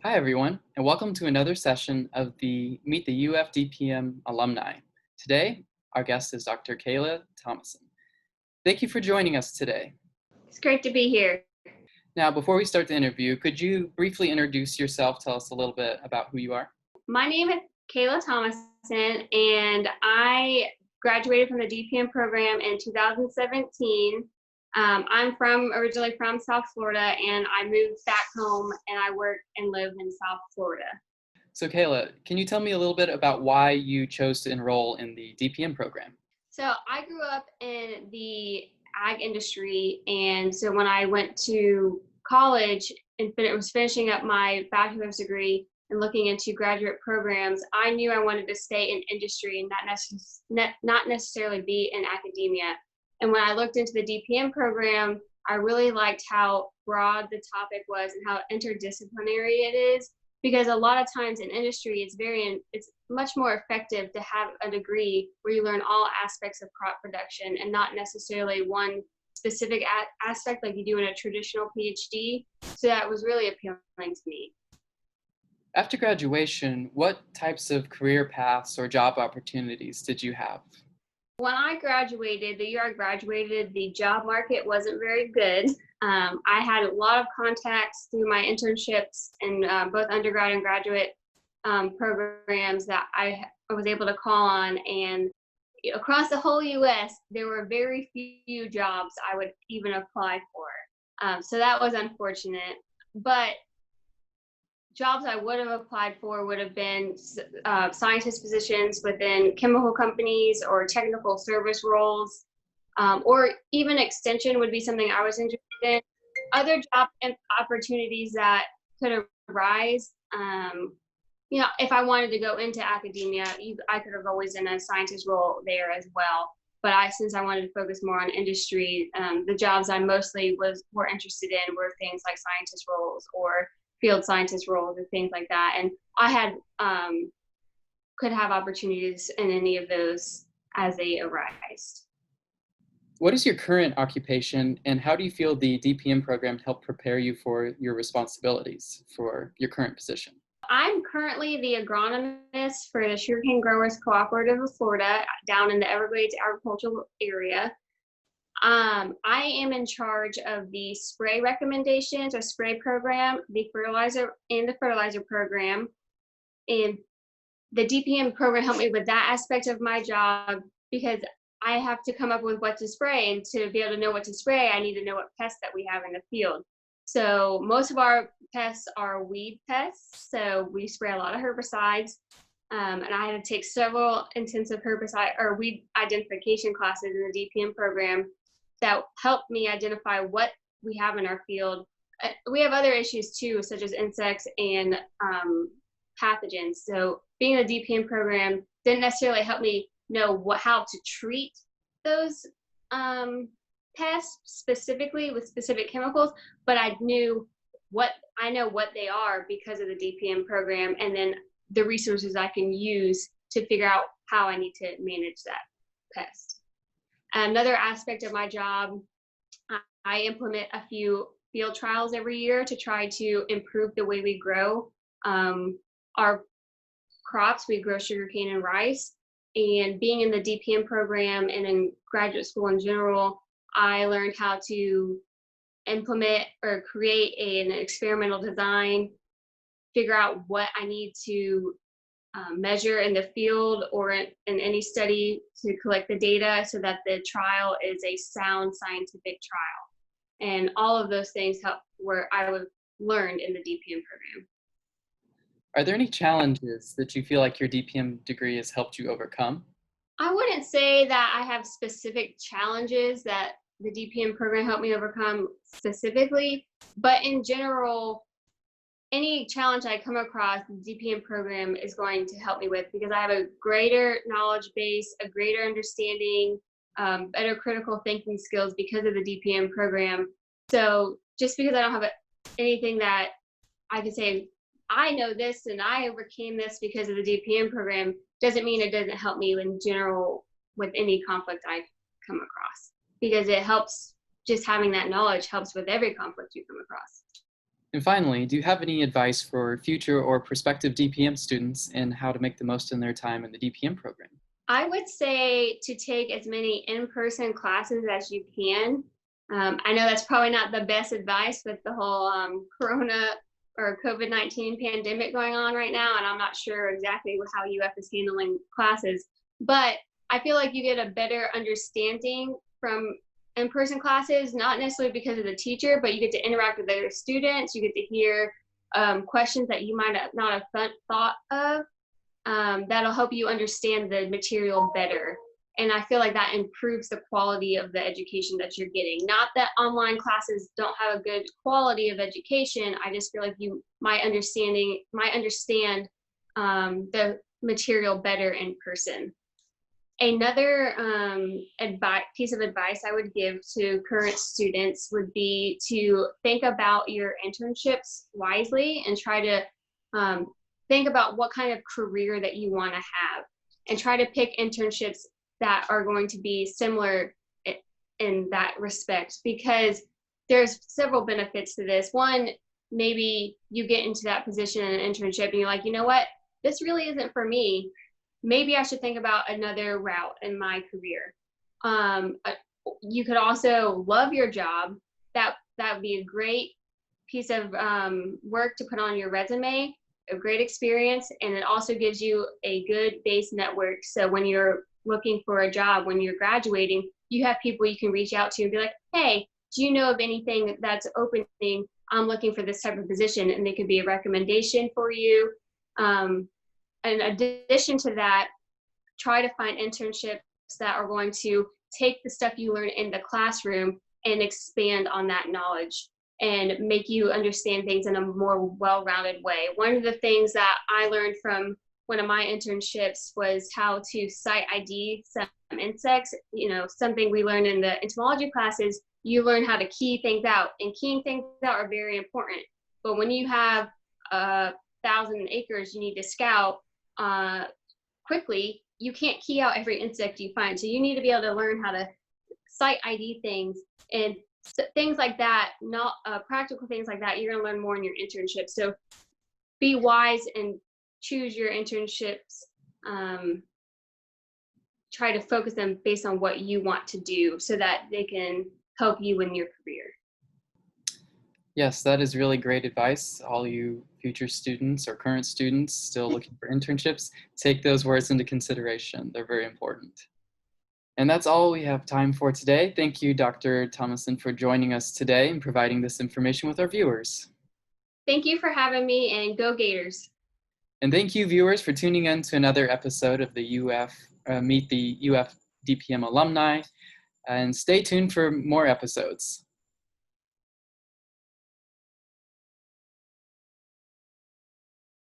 Hi, everyone, and welcome to another session of the Meet the UF DPM alumni. Today, our guest is Dr. Kayla Thomason. Thank you for joining us today. It's great to be here. Now, before we start the interview, could you briefly introduce yourself, tell us a little bit about who you are? My name is Kayla Thomason, and I graduated from the DPM program in 2017. I'm originally from South Florida, and I moved back home and I work and live in South Florida. So, Kayla, can you tell me a little bit about why you chose to enroll in the DPM program? So I grew up in the ag industry, and so when I went to college and was finishing up my bachelor's degree and looking into graduate programs, I knew I wanted to stay in industry and not necessarily be in academia. And when I looked into the DPM program, I really liked how broad the topic was and how interdisciplinary it is, because a lot of times in industry, it's much more effective to have a degree where you learn all aspects of crop production and not necessarily one specific aspect like you do in a traditional PhD. So that was really appealing to me. After graduation, what types of career paths or job opportunities did you have? When I graduated, the year I graduated, the job market wasn't very good. I had a lot of contacts through my internships in both undergrad and graduate programs that I was able to call on. And across the whole US, there were very few jobs I would even apply for. So that was unfortunate. But jobs I would have applied for would have been scientist positions within chemical companies or technical service roles, or even extension would be something I was interested in. Other job opportunities that could arise, if I wanted to go into academia, I could have always done a scientist role there as well. But since I wanted to focus more on industry, the jobs I mostly were interested in were things like scientist roles or field scientist roles and things like that. And I had could have opportunities in any of those as they arise. What is your current occupation, and how do you feel the DPM program helped prepare you for your responsibilities for your current position? I'm currently the agronomist for the Sugarcane Growers Cooperative of Florida down in the Everglades agricultural area. I am in charge of the spray recommendations or spray program, the fertilizer program. And the DPM program helped me with that aspect of my job, because I have to come up with what to spray, and to be able to know what to spray, I need to know what pests that we have in the field. So most of our pests are weed pests, so we spray a lot of herbicides. And I had to take several intensive herbicide or weed identification classes in the DPM program that helped me identify what we have in our field. We have other issues too, such as insects and pathogens. So being in the DPM program didn't necessarily help me know how to treat those pests specifically with specific chemicals, but I know what they are because of the DPM program, and then the resources I can use to figure out how I need to manage that pest. Another aspect of my job, I implement a few field trials every year to try to improve the way we grow our crops. We grow sugarcane and rice. And being in the DPM program and in graduate school in general, I learned how to implement or create an experimental design, figure out what I need to measure in the field or in any study to collect the data so that the trial is a sound scientific trial. And all of those things where I would learned in the DPM program. Are there any challenges that you feel like your DPM degree has helped you overcome? I wouldn't say that I have specific challenges that the DPM program helped me overcome specifically, but in general, any challenge I come across, the DPM program is going to help me with, because I have a greater knowledge base, a greater understanding, better critical thinking skills because of the DPM program. So just because I don't have anything that I can say, I know this and I overcame this because of the DPM program, doesn't mean it doesn't help me in general with any conflict I come across, because it helps. Just having that knowledge helps with every conflict you come across. And finally, do you have any advice for future or prospective DPM students in how to make the most in their time in the DPM program? I would say to take as many in-person classes as you can. I know that's probably not the best advice with the whole Corona or COVID-19 pandemic going on right now, and I'm not sure exactly how UF is handling classes, but I feel like you get a better understanding from in-person classes, not necessarily because of the teacher, but you get to interact with other students, you get to hear questions that you might not have thought of. That'll help you understand the material better. And I feel like that improves the quality of the education that you're getting. Not that online classes don't have a good quality of education. I just feel like you might understand the material better in person. Another piece of advice I would give to current students would be to think about your internships wisely and try to think about what kind of career that you want to have, and try to pick internships that are going to be similar in that respect, because there's several benefits to this. One, maybe you get into that position in an internship and you're like, you know what, this really isn't for me. Maybe I should think about another route in my career. You could also love your job. That would be a great piece of work to put on your resume, a great experience, and it also gives you a good base network. So when you're looking for a job, when you're graduating, you have people you can reach out to and be like, hey, do you know of anything that's opening? I'm looking for this type of position, and they could be a recommendation for you. In addition to that, try to find internships that are going to take the stuff you learn in the classroom and expand on that knowledge and make you understand things in a more well-rounded way. One of the things that I learned from one of my internships was how to site ID some insects. You know, something we learned in the entomology classes, you learn how to key things out, and keying things out are very important. But when you have 1,000 acres you need to scout quickly, you can't key out every insect you find. So you need to be able to learn how to site ID things, and things like that, not practical things like that, you're going to learn more in your internship. So be wise and choose your internships. Try to focus them based on what you want to do so that they can help you in your career. Yes, that is really great advice. All you future students or current students still looking for internships, take those words into consideration. They're very important. And that's all we have time for today. Thank you, Dr. Thomason, for joining us today and providing this information with our viewers. Thank you for having me, and go Gators. And thank you, viewers, for tuning in to another episode of the Meet the UF DPM Alumni. And stay tuned for more episodes.